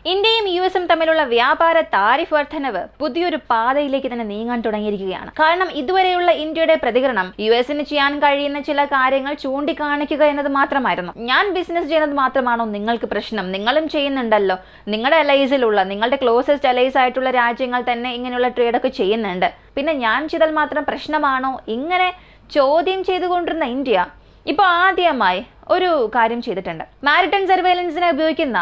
ഇന്ത്യയും യുഎസും തമ്മിലുള്ള വ്യാപാര താരിഫ് വർധനവ് പുതിയൊരു പാതയിലേക്ക് തന്നെ നീങ്ങാൻ തുടങ്ങിയിരിക്കുകയാണ്. കാരണം ഇതുവരെയുള്ള ഇന്ത്യയുടെ പ്രതികരണം യുഎസിന് ചെയ്യാൻ കഴിയുന്ന ചില കാര്യങ്ങൾ ചൂണ്ടിക്കാണിക്കുക എന്നത് മാത്രമായിരുന്നു. ഞാൻ ബിസിനസ് ചെയ്യുന്നത് മാത്രമാണോ നിങ്ങൾക്ക് പ്രശ്നം? നിങ്ങളും ചെയ്യുന്നുണ്ടല്ലോ. നിങ്ങളുടെ അലൈസിലുള്ള, നിങ്ങളുടെ ക്ലോസസ്റ്റ് അലൈസ് ആയിട്ടുള്ള രാജ്യങ്ങൾ തന്നെ ഇങ്ങനെയുള്ള ട്രേഡൊക്കെ ചെയ്യുന്നുണ്ട്. പിന്നെ ഞാൻ ചെയ്താൽ മാത്രം പ്രശ്നമാണോ? ഇങ്ങനെ ചോദ്യം ചെയ്തുകൊണ്ടിരുന്ന ഇന്ത്യ ഇപ്പോൾ ആദ്യമായി ഒരു കാര്യം ചെയ്തിട്ടുണ്ട്. മാരിടൈം സർവൈലൻസിനെ ഉപയോഗിക്കുന്ന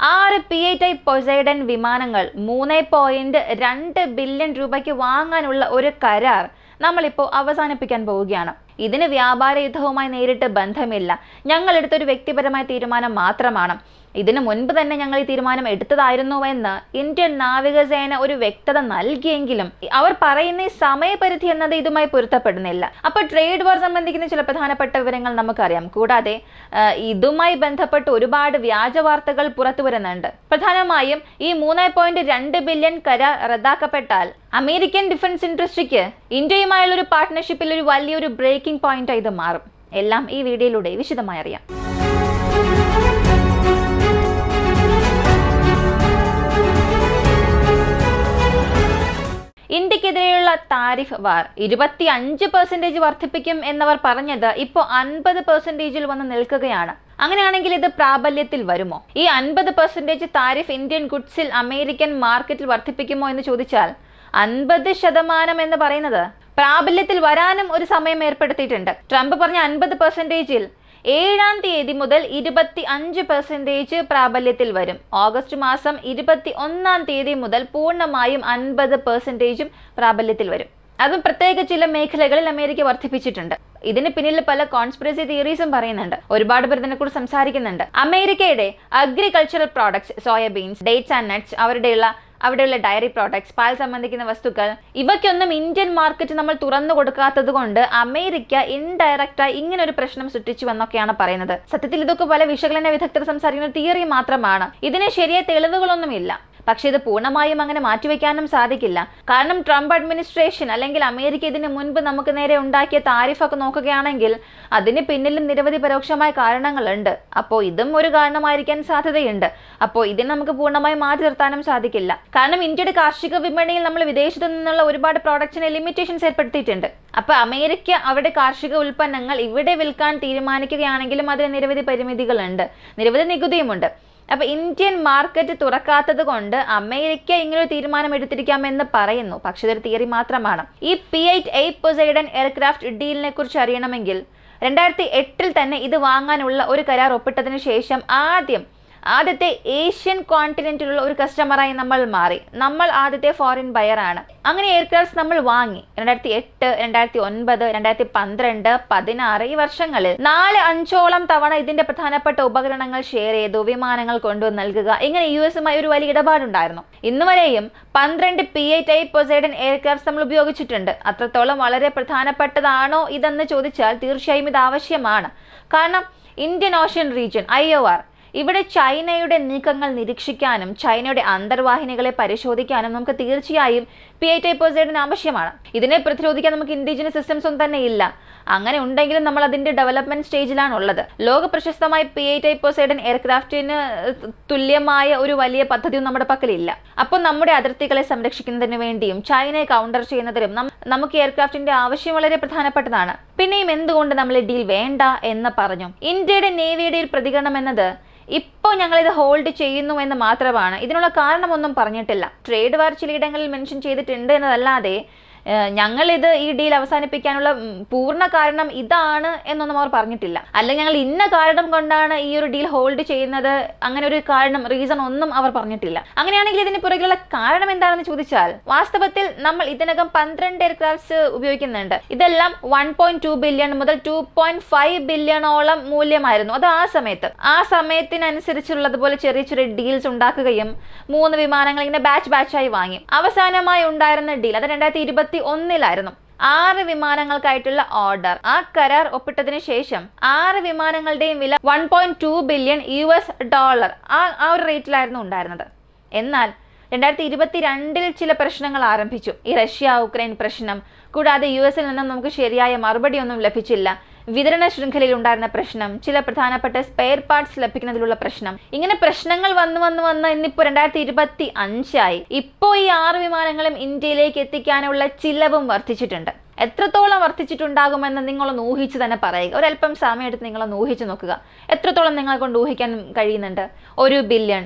6 PI ടൈപ്പ് പൊസൈഡൻ വിമാനങ്ങൾ 3.2 ബില്യൺ രൂപയ്ക്ക് വാങ്ങാനുള്ള ഒരു കരാർ നമ്മളിപ്പോൾ അവസാനിപ്പിക്കാൻ പോവുകയാണ്. ഇതിന് വ്യാപാര യുദ്ധവുമായി നേരിട്ട് ബന്ധമില്ല. ഞങ്ങൾ എടുത്തൊരു വ്യക്തിപരമായ തീരുമാനം മാത്രമാണ്. ഇതിനു മുൻപ് തന്നെ ഞങ്ങൾ ഈ തീരുമാനം എടുത്തതായിരുന്നുവെന്ന് ഇന്ത്യൻ നാവികസേന ഒരു വ്യക്തത നൽകിയെങ്കിലും അവർ പറയുന്ന ഈ സമയപരിധി എന്നത് ഇതുമായി പൊരുത്തപ്പെടുന്നില്ല. അപ്പോൾ ട്രേഡ് വാർ സംബന്ധിക്കുന്ന ചില പ്രധാനപ്പെട്ട വിവരങ്ങൾ നമുക്കറിയാം. കൂടാതെ ഇതുമായി ബന്ധപ്പെട്ട് ഒരുപാട് വ്യാജ വാർത്തകൾ പുറത്തു വരുന്നുണ്ട്. പ്രധാനമായും ഈ 3.2 ബില്യൺ കരാർ റദ്ദാക്കപ്പെട്ടാൽ അമേരിക്കൻ ഡിഫൻസ് ഇൻഡസ്ട്രിക്ക് ഇന്ത്യയുമായുള്ള ഒരു പാർട്ട്ണർഷിപ്പിൽ ഒരു വലിയൊരു ബ്രേക്കിംഗ് പോയിന്റ് ഇത് മാറും. എല്ലാം ഈ വീഡിയോയിലൂടെ വിശദമായി അറിയാം. ഇന്ത്യക്കെതിരെയുള്ള താരിഫ് വാർ 25% വർദ്ധിപ്പിക്കും എന്നവർ പറഞ്ഞത് ഇപ്പോൾ 50% വന്ന് നിൽക്കുകയാണ്. അങ്ങനെയാണെങ്കിൽ ഇത് പ്രാബല്യത്തിൽ വരുമോ? ഈ 50% താരിഫ് ഇന്ത്യൻ ഗുഡ്സിൽ അമേരിക്കൻ മാർക്കറ്റിൽ വർദ്ധിപ്പിക്കുമോ എന്ന് ചോദിച്ചാൽ 50% എന്ന് പറയുന്നത് പ്രാബല്യത്തിൽ വരാനും ഒരു സമയം ഏർപ്പെടുത്തിയിട്ടുണ്ട്. ട്രംപ് പറഞ്ഞ 50%-ൽ 7-ാം തീയതി മുതൽ 25% പ്രാബല്യത്തിൽ വരും. ഓഗസ്റ്റ് മാസം 21-ാം തീയതി മുതൽ പൂർണ്ണമായും 50% പ്രാബല്യത്തിൽ വരും. അതും പ്രത്യേക ചില മേഖലകളിൽ അമേരിക്ക വർദ്ധിപ്പിച്ചിട്ടുണ്ട്. ഇതിന് പിന്നിൽ പല കോൺസ്പിറസി തിയറീസും പറയുന്നുണ്ട്. ഒരുപാട് പേർ ഇതിനെക്കുറിച്ച് സംസാരിക്കുന്നുണ്ട്. അമേരിക്കയുടെ agricultural products, soya beans, dates and nuts, അവിടെയുള്ള ഡയറി പ്രോഡക്ട്സ്, പാൽ സംബന്ധിക്കുന്ന വസ്തുക്കൾ, ഇവയ്ക്കൊന്നും ഇന്ത്യൻ മാർക്കറ്റ് നമ്മൾ തുറന്നു കൊടുക്കാത്തത് കൊണ്ട് അമേരിക്ക ഇൻഡയറക്റ്റായി ഇങ്ങനെ ഒരു പ്രശ്നം സൃഷ്ടിച്ചു എന്നൊക്കെയാണ് പറയുന്നത്. സത്യത്തിൽ ഇതൊക്കെ പല വിശകലന വിദഗ്ധർ സംസാരിക്കുന്ന തിയറി മാത്രമാണ്. ഇതിന് ശരിയായ തെളിവുകളൊന്നുമില്ല. പക്ഷെ ഇത് പൂർണ്ണമായും അങ്ങനെ മാറ്റിവെക്കാനും സാധിക്കില്ല. കാരണം ട്രംപ് അഡ്മിനിസ്ട്രേഷൻ അല്ലെങ്കിൽ അമേരിക്ക ഇതിന് മുൻപ് നമുക്ക് നേരെ ഉണ്ടാക്കിയ താരിഫൊക്കെ നോക്കുകയാണെങ്കിൽ അതിന് പിന്നിലും നിരവധി പരോക്ഷമായ കാരണങ്ങളുണ്ട്. അപ്പോൾ ഇതും ഒരു കാരണമായിരിക്കാൻ സാധ്യതയുണ്ട്. അപ്പോൾ ഇതിന് നമുക്ക് പൂർണ്ണമായും മാറ്റി നിർത്താനും സാധിക്കില്ല. കാരണം ഇന്ത്യയുടെ കാർഷിക വിപണിയിൽ നമ്മൾ വിദേശത്തു നിന്നുള്ള ഒരുപാട് പ്രോഡക്ട്സിന് ലിമിറ്റേഷൻസ് ഏർപ്പെടുത്തിയിട്ടുണ്ട്. അപ്പോൾ അമേരിക്ക അവരുടെ കാർഷിക ഉൽപ്പന്നങ്ങൾ ഇവിടെ വിൽക്കാൻ തീരുമാനിക്കുകയാണെങ്കിലും അതിന് നിരവധി പരിമിതികളുണ്ട്, നിരവധി നികുതിയുമുണ്ട്. അപ്പൊ ഇന്ത്യൻ മാർക്കറ്റ് തുറക്കാത്തത് കൊണ്ട് അമേരിക്ക ഇങ്ങനൊരു തീരുമാനം എടുത്തിരിക്കാമെന്ന് പറയുന്നു. പക്ഷെ ഇതൊരു തിയറി മാത്രമാണ്. ഈ P-8A പൊസൈഡൻ എയർക്രാഫ്റ്റ് ഡീലിനെ കുറിച്ച് അറിയണമെങ്കിൽ 2008-ൽ തന്നെ ഇത് വാങ്ങാനുള്ള ഒരു കരാർ ഒപ്പിട്ടതിന് ശേഷം ആദ്യത്തെ ഏഷ്യൻ കോണ്ടിനെന്റിലുള്ള ഒരു കസ്റ്റമറായി നമ്മൾ മാറി. നമ്മൾ ആദ്യത്തെ ഫോറിൻ ബയർ ആണ്. അങ്ങനെ എയർക്രാഫ്റ്റ്സ് നമ്മൾ വാങ്ങി 2008, 2009, 2012, 2016 ഈ വർഷങ്ങളിൽ 4-5ഓളം തവണ ഇതിന്റെ പ്രധാനപ്പെട്ട ഉപകരണങ്ങൾ ഷെയർ ചെയ്തു, വിമാനങ്ങൾ കൊണ്ടുവന്ന് നൽകുക, ഇങ്ങനെ യുഎസുമായി ഒരു വലിയ ഇടപാടുണ്ടായിരുന്നു. ഇന്നുവരെയും 12 PI ടൈപ്പ് പൊസൈഡൻ എയർക്രാഫ്റ്റ്സ് നമ്മൾ ഉപയോഗിച്ചിട്ടുണ്ട്. അത്രത്തോളം വളരെ പ്രധാനപ്പെട്ടതാണോ ഇതെന്ന് ചോദിച്ചാൽ തീർച്ചയായും ഇത് ആവശ്യമാണ്. കാരണം ഇന്ത്യൻ ഓഷ്യൻ റീജിയൻ IOR ഇവിടെ ചൈനയുടെ നീക്കങ്ങൾ നിരീക്ഷിക്കാനും ചൈനയുടെ അന്തർവാഹിനികളെ പരിശോധിക്കാനും നമുക്ക് തീർച്ചയായും PI ടൈപ്പ് പൊസൈഡൻ ആവശ്യമാണ്. ഇതിനെ പ്രതിരോധിക്കാൻ നമുക്ക് ഇൻഡിജിനസ് സിസ്റ്റംസ് ഒന്നും തന്നെ ഇല്ല. അങ്ങനെ ഉണ്ടെങ്കിലും നമ്മൾ അതിന്റെ ഡെവലപ്മെന്റ് സ്റ്റേജിലാണ് ഉള്ളത്. ലോക പ്രശസ്തമായ PI ടൈപ്പ് പൊസൈഡൻ എയർക്രാഫ്റ്റിന് തുല്യമായ ഒരു വലിയ പദ്ധതിയും നമ്മുടെ പക്കലില്ല. അപ്പോൾ നമ്മുടെ അതിർത്തികളെ സംരക്ഷിക്കുന്നതിന് വേണ്ടിയും ചൈനയെ കൗണ്ടർ ചെയ്യുന്നതിനും നമുക്ക് എയർക്രാഫ്റ്റിന്റെ ആവശ്യം വളരെ പ്രധാനപ്പെട്ടതാണ്. പിന്നെയും എന്തുകൊണ്ട് നമ്മൾ ഡീൽ വേണ്ട എന്ന് പറഞ്ഞു? ഇന്ത്യയുടെ നേവിയുടെ ഒരു പ്രതികരണം എന്നത് ഇപ്പോൾ ഞങ്ങളിത് ഹോൾഡ് ചെയ്യുന്നു എന്ന് മാത്രമാണ്. ഇതിനുള്ള കാരണമൊന്നും പറഞ്ഞിട്ടില്ല. ട്രേഡ് വാർ ചിലയിടങ്ങളിൽ മെൻഷൻ ചെയ്തിട്ടുണ്ട് എന്നതല്ലാതെ ഞങ്ങളിത് ഈ ഡീൽ അവസാനിപ്പിക്കാനുള്ള പൂർണ്ണ കാരണം ഇതാണ് എന്നൊന്നും അവർ പറഞ്ഞിട്ടില്ല. അല്ലെങ്കിൽ ഞങ്ങൾ ഇന്ന കാരണം കൊണ്ടാണ് ഈ ഒരു ഡീൽ ഹോൾഡ് ചെയ്യുന്നത്, അങ്ങനെ ഒരു കാരണം, റീസൺ ഒന്നും അവർ പറഞ്ഞിട്ടില്ല. അങ്ങനെയാണെങ്കിൽ ഇതിന് പുറകിലുള്ള കാരണം എന്താണെന്ന് ചോദിച്ചാൽ വാസ്തവത്തിൽ നമ്മൾ ഇതിനകം 12 എയർക്രാഫ്റ്റ്സ് ഉപയോഗിക്കുന്നുണ്ട്. ഇതെല്ലാം 1.2 ബില്യൺ മുതൽ 2.5 ബില്യണോളം മൂല്യമായിരുന്നു. അത് ആ സമയത്തിനനുസരിച്ചുള്ളതുപോലെ ചെറിയ ചെറിയ ഡീൽസ് ഉണ്ടാക്കുകയും 3 വിമാനങ്ങൾ ഇങ്ങനെ ബാച്ചായി വാങ്ങി. അവസാനമായി ഉണ്ടായിരുന്ന ഡീൽ അത് 2021-ലായിരുന്നു. 6 വിമാനങ്ങൾക്കായിട്ടുള്ള ഓർഡർ. ആ കരാർ ഒപ്പിട്ടതിന് ശേഷം 6 വിമാനങ്ങളുടെയും വില $1.2 ബില്യൺ ആ ഒരു റേറ്റിലായിരുന്നു ഉണ്ടായിരുന്നത്. എന്നാൽ 2022-ൽ ചില പ്രശ്നങ്ങൾ ആരംഭിച്ചു. ഈ റഷ്യ ഉക്രൈൻ പ്രശ്നം. കൂടാതെ US-ൽ നിന്നും നമുക്ക് ശരിയായ മറുപടി ഒന്നും ലഭിച്ചില്ല. വിതരണ ശൃംഖലയിൽ ഉണ്ടായിരുന്ന പ്രശ്നം, ചില പ്രധാനപ്പെട്ട സ്പെയർ പാർട്സ് ലഭിക്കുന്നതിലുള്ള പ്രശ്നം, ഇങ്ങനെ പ്രശ്നങ്ങൾ വന്ന് ഇന്നിപ്പോ 2025 ഇപ്പോ ഈ 6 വിമാനങ്ങളും ഇന്ത്യയിലേക്ക് എത്തിക്കാനുള്ള ചിലവും വർദ്ധിച്ചിട്ടുണ്ട്. എത്രത്തോളം വർദ്ധിച്ചിട്ടുണ്ടാകുമെന്ന് നിങ്ങളൊന്ന് ഊഹിച്ച് തന്നെ പറയുക. ഒരല്പം സമയം എടുത്ത് നിങ്ങളൊന്ന് ഊഹിച്ച് നോക്കുക. എത്രത്തോളം നിങ്ങളെ കൊണ്ട് ഊഹിക്കാൻ കഴിയുന്നുണ്ട്? 1 ബില്യൺ,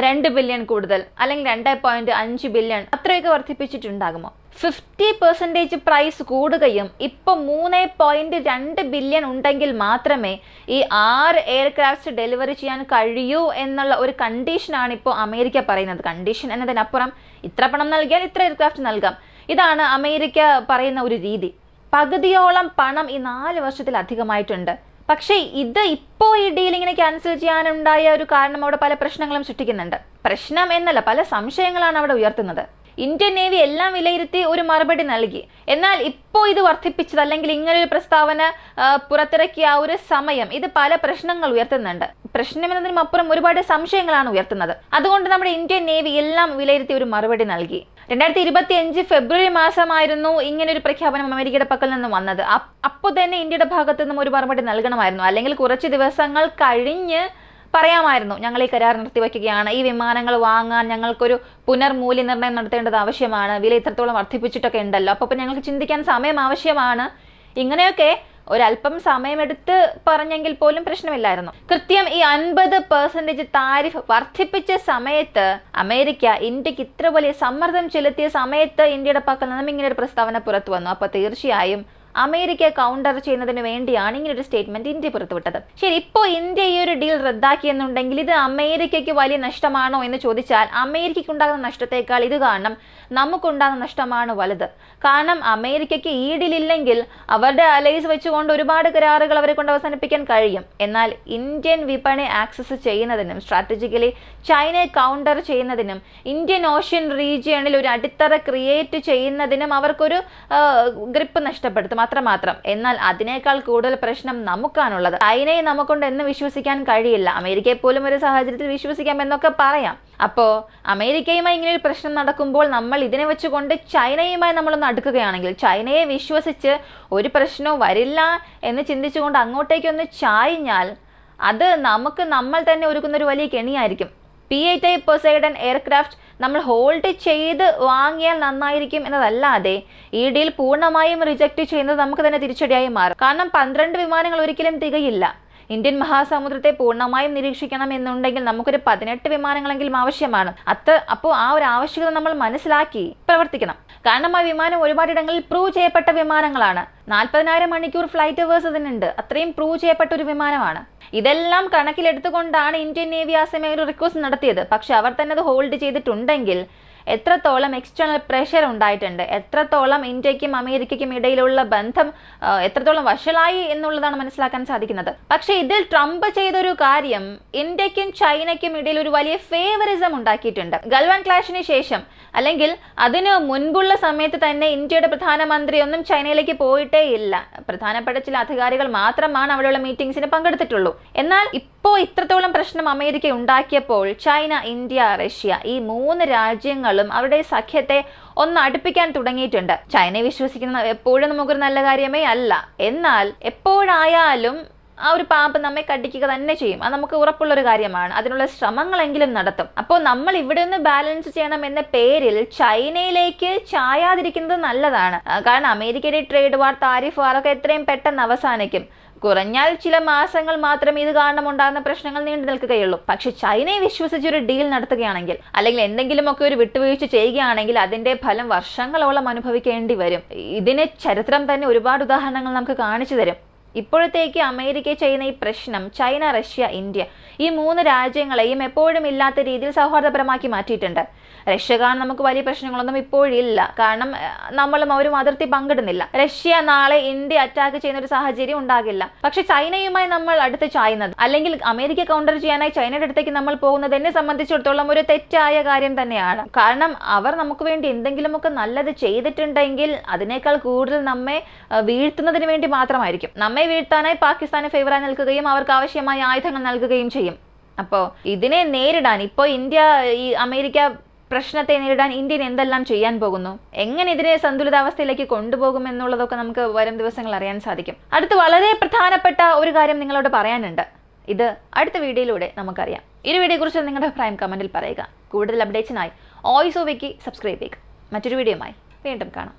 2 ബില്യൺ കൂടുതൽ, അല്ലെങ്കിൽ 2.5 ബില്യൺ, അത്രയൊക്കെ വർദ്ധിപ്പിച്ചിട്ടുണ്ടാകുമോ? 50% പ്രൈസ് കൂടുകയും ഇപ്പോൾ 3.2 ബില്യൺ ഉണ്ടെങ്കിൽ മാത്രമേ ഈ 6 എയർക്രാഫ്റ്റ്സ് ഡെലിവറി ചെയ്യാൻ കഴിയൂ എന്നുള്ള ഒരു കണ്ടീഷനാണ് ഇപ്പോൾ അമേരിക്ക പറയുന്നത്. കണ്ടീഷൻ എന്നതിനപ്പുറം ഇത്ര പണം നൽകിയാൽ ഇത്ര എയർക്രാഫ്റ്റ് നൽകാം. ഇതാണ് അമേരിക്ക പറയുന്ന ഒരു രീതി. പകുതിയോളം പണം ഈ 4 വർഷത്തിലധികമായിട്ടുണ്ട്. പക്ഷേ ഇത് ഇപ്പോൾ ഈ ഡീൽ ഇങ്ങനെ ക്യാൻസൽ ചെയ്യാനുണ്ടായ ഒരു കാരണം അവിടെ പല പ്രശ്നങ്ങളും സൃഷ്ടിക്കുന്നുണ്ട്. പ്രശ്നം എന്നല്ല, പല സംശയങ്ങളാണ് അവിടെ ഉയർത്തുന്നത്. ഇന്ത്യൻ നേവി എല്ലാം വിലയിരുത്തി ഒരു മറുപടി നൽകി. എന്നാൽ ഇപ്പോൾ ഇത് വർദ്ധിപ്പിച്ചത്, അല്ലെങ്കിൽ ഇങ്ങനൊരു പ്രസ്താവന പുറത്തിറക്കിയ ആ ഒരു സമയം, ഇത് പല പ്രശ്നങ്ങൾ ഉയർത്തുന്നുണ്ട്. പ്രശ്നം എന്നതിനും അപ്പുറം ഒരുപാട് സംശയങ്ങളാണ് ഉയർത്തുന്നത്. അതുകൊണ്ട് നമ്മുടെ ഇന്ത്യൻ നേവി എല്ലാം വിലയിരുത്തി ഒരു മറുപടി നൽകി. 2025 ഫെബ്രുവരി മാസമായിരുന്നു ഇങ്ങനൊരു പ്രഖ്യാപനം അമേരിക്കയുടെ പക്കൽ നിന്ന് വന്നത്. അപ്പോൾ തന്നെ ഇന്ത്യയുടെ ഭാഗത്തു നിന്നും ഒരു മറുപടി നൽകണമായിരുന്നു. അല്ലെങ്കിൽ കുറച്ച് ദിവസങ്ങൾ കഴിഞ്ഞ് പറയാമായിരുന്നു, ഞങ്ങൾ ഈ കരാർ നിർത്തിവെക്കുകയാണ്, ഈ വിമാനങ്ങൾ വാങ്ങാൻ ഞങ്ങൾക്കൊരു പുനർമൂല്യനിർണ്ണയം നടത്തേണ്ടത് ആവശ്യമാണ്, വില ഇത്രത്തോളം വർദ്ധിപ്പിച്ചിട്ടൊക്കെ ഉണ്ടല്ലോ, അപ്പോൾ ഞങ്ങൾക്ക് ചിന്തിക്കാൻ സമയം ആവശ്യമാണ്. ഇങ്ങനെയൊക്കെ ഒരല്പം സമയമെടുത്ത് പറഞ്ഞെങ്കിൽ പോലും പ്രശ്നമില്ലായിരുന്നു. കൃത്യം ഈ 50% താരിഫ് വർദ്ധിപ്പിച്ച സമയത്ത് അമേരിക്ക ഇന്ത്യക്ക് ഇത്ര വലിയ സമ്മർദ്ദം ചെലുത്തിയ സമയത്ത് ഇന്ത്യയുടെ പക്കൽ നിന്നും ഇങ്ങനെ ഒരു പ്രസ്താവന പുറത്തു വന്നു. അപ്പോൾ തീർച്ചയായും അമേരിക്ക കൗണ്ടർ ചെയ്യുന്നതിന് വേണ്ടിയാണ് ഇങ്ങനൊരു സ്റ്റേറ്റ്മെന്റ് ഇന്ത്യ പുറത്തുവിട്ടത്. ശരി, ഇപ്പോൾ ഇന്ത്യ ഈ ഒരു ഡീൽ റദ്ദാക്കിയെന്നുണ്ടെങ്കിൽ ഇത് അമേരിക്കയ്ക്ക് വലിയ നഷ്ടമാണോ എന്ന് ചോദിച്ചാൽ, അമേരിക്കയ്ക്ക് ഉണ്ടാകുന്ന നഷ്ടത്തേക്കാൾ ഇത് കാരണം നമുക്കുണ്ടാകുന്ന നഷ്ടമാണ് വലുത്. കാരണം അമേരിക്കയ്ക്ക് ഈ ഡീൽ ഇല്ലെങ്കിൽ അവരുടെ അലൈസ് വെച്ചുകൊണ്ട് ഒരുപാട് കരാറുകൾ അവരെ കൊണ്ട് അവസാനിപ്പിക്കാൻ കഴിയും. എന്നാൽ ഇന്ത്യൻ വിപണി ആക്സസ് ചെയ്യുന്നതിനും സ്ട്രാറ്റജിക്കലി ചൈനയെ കൗണ്ടർ ചെയ്യുന്നതിനും ഇന്ത്യൻ ഓഷ്യൻ റീജിയണിൽ ഒരു അടിത്തറ ക്രിയേറ്റ് ചെയ്യുന്നതിനും അവർക്കൊരു ഗ്രിപ്പ് നഷ്ടപ്പെടുത്തും അത്രമാത്രം. എന്നാൽ അതിനേക്കാൾ കൂടുതൽ പ്രശ്നം നമുക്കാണുള്ളത്. ചൈനയെ നമുക്കൊണ്ട് എന്ന് വിശ്വസിക്കാൻ കഴിയില്ല. അമേരിക്കയെ പോലും ഒരു സാഹചര്യത്തിൽ വിശ്വസിക്കാം എന്നൊക്കെ പറയാം. അപ്പോൾ അമേരിക്കയുമായി ഇങ്ങനെ ഒരു പ്രശ്നം നടക്കുമ്പോൾ നമ്മൾ ഇതിനെ വെച്ചുകൊണ്ട് ചൈനയുമായി നമ്മളൊന്ന് അടുക്കുകയാണെങ്കിൽ, ചൈനയെ വിശ്വസിച്ച് ഒരു പ്രശ്നവും വരില്ല എന്ന് ചിന്തിച്ചുകൊണ്ട് അങ്ങോട്ടേക്കൊന്ന് ചായ്ഞ്ഞാൽ അത് നമ്മൾ തന്നെ ഒരുക്കുന്നൊരു വലിയ കെണിയായിരിക്കും. P-8 പൊസൈഡൻ എയർക്രാഫ്റ്റ് നമ്മൾ ഹോൾഡ് ചെയ്ത് വാങ്ങിയാൽ നന്നായിരിക്കും എന്നതല്ലാതെ ഈ ഡീൽ പൂർണ്ണമായും റിജക്റ്റ് ചെയ്യുന്നത് നമുക്ക് തന്നെ തിരിച്ചടിയായി മാറും. കാരണം 12 വിമാനങ്ങൾ ഒരിക്കലും തികയില്ല. ഇന്ത്യൻ മഹാസമുദ്രത്തെ പൂർണ്ണമായും നിരീക്ഷിക്കണം എന്നുണ്ടെങ്കിൽ നമുക്കൊരു 18 വിമാനങ്ങളെങ്കിലും ആവശ്യമാണ്. അപ്പോൾ ആ ഒരു ആവശ്യകത നമ്മൾ മനസ്സിലാക്കി പ്രവർത്തിക്കണം. കാരണം ആ വിമാനം ഒരുപാടിടങ്ങളിൽ പ്രൂവ് ചെയ്യപ്പെട്ട വിമാനങ്ങളാണ്. 40,000 മണിക്കൂർ ഫ്ലൈറ്റ് അവേഴ്സ് അതിനുണ്ട്. അത്രയും പ്രൂവ് ചെയ്യപ്പെട്ട ഒരു വിമാനമാണ്. ഇതെല്ലാം കണക്കിലെടുത്തുകൊണ്ടാണ് ഇന്ത്യൻ നേവി ആ സമയം ഒരു റിക്വസ്റ്റ് നടത്തിയത്. പക്ഷെ അവർ തന്നെ അത് ഹോൾഡ് ചെയ്തിട്ടുണ്ടെങ്കിൽ എത്രത്തോളം എക്സ്റ്റേണൽ പ്രഷർ ഉണ്ടായിട്ടുണ്ട്, എത്രത്തോളം ഇന്ത്യക്കും അമേരിക്കയ്ക്കും ഇടയിലുള്ള ബന്ധം എത്രത്തോളം വഷളായി എന്നുള്ളതാണ് മനസ്സിലാക്കാൻ സാധിക്കുന്നത്. പക്ഷെ ഇതിൽ ട്രംപ് ചെയ്തൊരു കാര്യം ഇന്ത്യക്കും ചൈനയ്ക്കും ഇടയിൽ ഒരു വലിയ ഫേവറിസം ഉണ്ടാക്കിയിട്ടുണ്ട്. ഗൽവാൻ ക്ലാഷിന് ശേഷം, അല്ലെങ്കിൽ അതിന് മുൻപുള്ള സമയത്ത് തന്നെ ഇന്ത്യയുടെ പ്രധാനമന്ത്രി ഒന്നും ചൈനയിലേക്ക് പോയിട്ടേ ഇല്ല. പ്രധാനപ്പെട്ട ചില അധികാരികൾ മാത്രമാണ് അവിടെയുള്ള മീറ്റിംഗ്സിന് പങ്കെടുത്തിട്ടുള്ളൂ. എന്നാൽ ഇപ്പോൾ ഇത്രത്തോളം പ്രശ്നം അമേരിക്ക ഉണ്ടാക്കിയപ്പോൾ ചൈന, ഇന്ത്യ, റഷ്യ ഈ 3 രാജ്യങ്ങളും അവരുടെ സഖ്യത്തെ ഒന്ന് അടുപ്പിക്കാൻ തുടങ്ങിയിട്ടുണ്ട്. ചൈനയെ വിശ്വസിക്കുന്ന എപ്പോഴും നമുക്കൊരു നല്ല കാര്യമേ അല്ല. എന്നാൽ എപ്പോഴായാലും ആ ഒരു പാമ്പ് നമ്മെ കടിക്കുക തന്നെ ചെയ്യും. അത് നമുക്ക് ഉറപ്പുള്ളൊരു കാര്യമാണ്. അതിനുള്ള ശ്രമങ്ങളെങ്കിലും നടത്തും. അപ്പോൾ നമ്മൾ ഇവിടെ നിന്ന് ബാലൻസ് ചെയ്യണം എന്ന പേരിൽ ചൈനയിലേക്ക് ചായാതിരിക്കുന്നത് നല്ലതാണ്. കാരണം അമേരിക്കയുടെ ട്രേഡ് വാർ, താരിഫ് വാറൊക്കെ എത്രയും പെട്ടെന്ന് അവസാനിക്കും. കുറഞ്ഞാൽ ചില മാസങ്ങൾ മാത്രമേ ഇത് കാരണം ഉണ്ടാകുന്ന പ്രശ്നങ്ങൾ നീണ്ടു നിൽക്കുകയുള്ളൂ. പക്ഷെ ചൈനയെ വിശ്വസിച്ചൊരു ഡീൽ നടത്തുകയാണെങ്കിൽ, അല്ലെങ്കിൽ എന്തെങ്കിലുമൊക്കെ ഒരു വിട്ടുവീഴ്ച ചെയ്യുകയാണെങ്കിൽ അതിന്റെ ഫലം വർഷങ്ങളോളം അനുഭവിക്കേണ്ടി വരും. ഇതിന് ചരിത്രം തന്നെ ഒരുപാട് ഉദാഹരണങ്ങൾ നമുക്ക് കാണിച്ചു തരും. ഇപ്പോഴത്തേക്ക് അമേരിക്ക ചെയ്യുന്ന ഈ പ്രശ്നം ചൈന, റഷ്യ, ഇന്ത്യ ഈ 3 രാജ്യങ്ങളെയും എപ്പോഴും ഇല്ലാത്ത രീതിയിൽ സൗഹാർദ്ദപരമാക്കി മാറ്റിയിട്ടുണ്ട്. റഷ്യ കാരണം നമുക്ക് വലിയ പ്രശ്നങ്ങളൊന്നും ഇപ്പോഴില്ല. കാരണം നമ്മളും അവരും അതിർത്തി പങ്കിടുന്നില്ല. റഷ്യ നാളെ ഇന്ത്യ അറ്റാക്ക് ചെയ്യുന്ന ഒരു സാഹചര്യം ഉണ്ടാകില്ല. പക്ഷെ ചൈനയുമായി നമ്മൾ അടുത്ത് ചായുന്നത്, അല്ലെങ്കിൽ അമേരിക്ക കൗണ്ടർ ചെയ്യാനായി ചൈനയുടെ അടുത്തേക്ക് നമ്മൾ പോകുന്നത് എന്നെ സംബന്ധിച്ചിടത്തോളം ഒരു തെറ്റായ കാര്യം തന്നെയാണ്. കാരണം അവർ നമുക്ക് വേണ്ടി എന്തെങ്കിലുമൊക്കെ നല്ലത് ചെയ്തിട്ടുണ്ടെങ്കിൽ അതിനേക്കാൾ കൂടുതൽ നമ്മെ വീഴ്ത്തുന്നതിന് വേണ്ടി മാത്രമായിരിക്കും. നമ്മെ വീഴ്ത്താനായി പാകിസ്ഥാനെ ഫേവറായി നിൽക്കുകയും അവർക്ക് ആവശ്യമായ ആയുധങ്ങൾ നൽകുകയും ചെയ്യും. അപ്പോൾ ഇതിനെ നേരിടാൻ ഇപ്പോൾ ഇന്ത്യ ഈ അമേരിക്ക പ്രശ്നത്തെ നേരിടാൻ ഇന്ത്യ എന്തെല്ലാം ചെയ്യാൻ പോകുന്നു, എങ്ങനെ ഇതിനെ സന്തുലിതാവസ്ഥയിലേക്ക് കൊണ്ടുപോകുമെന്നുള്ളതൊക്കെ നമുക്ക് വരും ദിവസങ്ങൾ അറിയാൻ സാധിക്കും. അടുത്ത് വളരെ പ്രധാനപ്പെട്ട ഒരു കാര്യം നിങ്ങളോട് പറയാനുണ്ട്. ഇത് അടുത്ത വീഡിയോയിലൂടെ നമുക്കറിയാം. ഈ വീഡിയോയെക്കുറിച്ച് നിങ്ങളുടെ അഭിപ്രായം കമന്റിൽ പറയുക. കൂടുതൽ അപ്ഡേറ്റ്സിനായി വോയിസ് ഓഫ് വിക്കി സബ്സ്ക്രൈബ് ചെയ്യുക. മറ്റൊരു വീഡിയോയുമായി വീണ്ടും കാണാം.